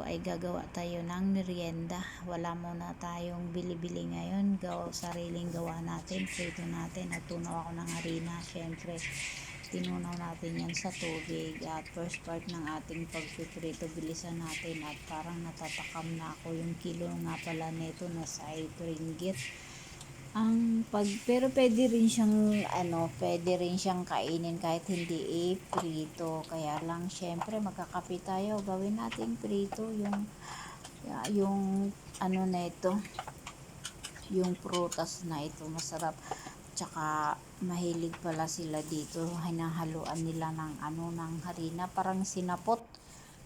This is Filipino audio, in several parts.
ay gagawa tayo ng merienda. Wala muna tayong bili-bili ngayon. Sariling gawa natin. Prito natin. Nagtunaw ako ng harina. Syempre, tinunaw natin yan sa tubig. At first part ng ating pagpiprito, bilisan natin. At parang natatakam na ako. Yung kilo nga pala nito nasa 8 ringgit. Pero pwede rin siyang kainin kahit hindi prito. Kaya lang syempre magkakape tayo, gawin nating prito yung ano na ito, yung prutas na ito, masarap. Tsaka mahilig pala sila dito, hinahaluan nila ng harina, parang sinapot.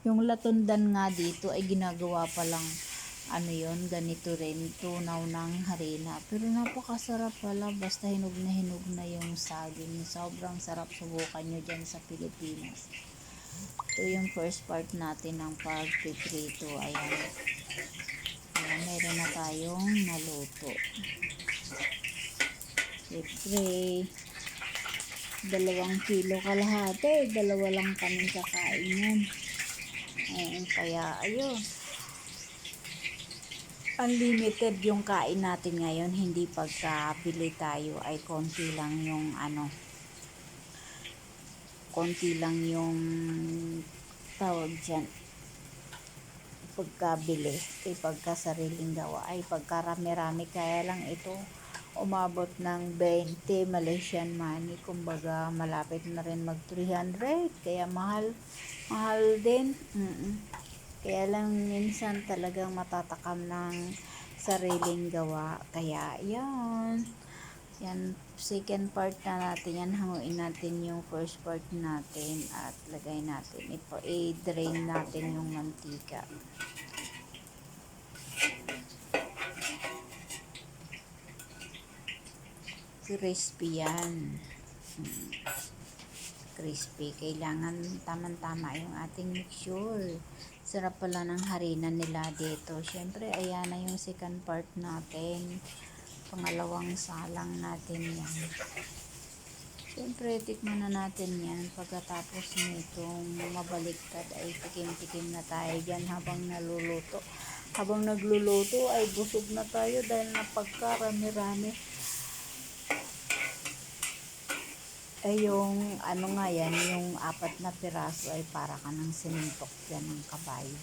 Yung latundan nga dito ay ginagawa palang ganito rin, tunaw ng harina. Pero napakasarap pala, basta hinog na yung saging. Sobrang sarap, subukan nyo dyan sa Pilipinas. Ito yung first part natin ng pagpiprito. Ayan, meron na tayong naluto. Siyempre, 2 kilo kalahati, 2 lang kami kakain yan. Kaya ayun, unlimited yung kain natin ngayon. Hindi pagkabili tayo ay konti lang yung tawag dyan, pagkabili. Pagka sariling gawa ay pagkarami-rami. Kaya lang ito umabot ng 20 Malaysian money, kumbaga malapit na rin mag 300, kaya mahal din. Kaya lang minsan talagang matatakam ng sariling gawa. Kaya yan, second part na natin yan. Hanguin natin yung first part natin at lagay natin, i-drain natin yung mantika. Crispy yan. Crispy. Kailangan tamang-tama yung ating mixture. Sarap pala ng harina nila dito. Syempre, ayan na yung second part natin. Pangalawang salang natin yan. Syempre, tikman na natin yan. Pagkatapos nitong mabaliktad ay tikim-tikim na tayo dyan habang naluluto. Habang nagluluto ay busog na tayo dahil napagkarami-rami. Yung yung 4 na piraso ay para ka ng sinintok yan ng kabayo.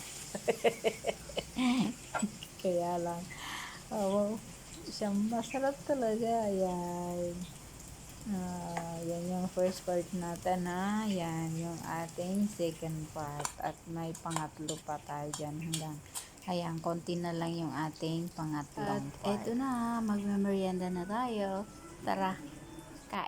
Kaya lang, masarap talaga. Ayan. Yan yung first part natin, ha. Yan yung ating second part. At may pangatlo pa tayo dyan ayan, konti na lang yung ating pangatlong part. Eto na, magme-merienda na tayo. Tara, kain.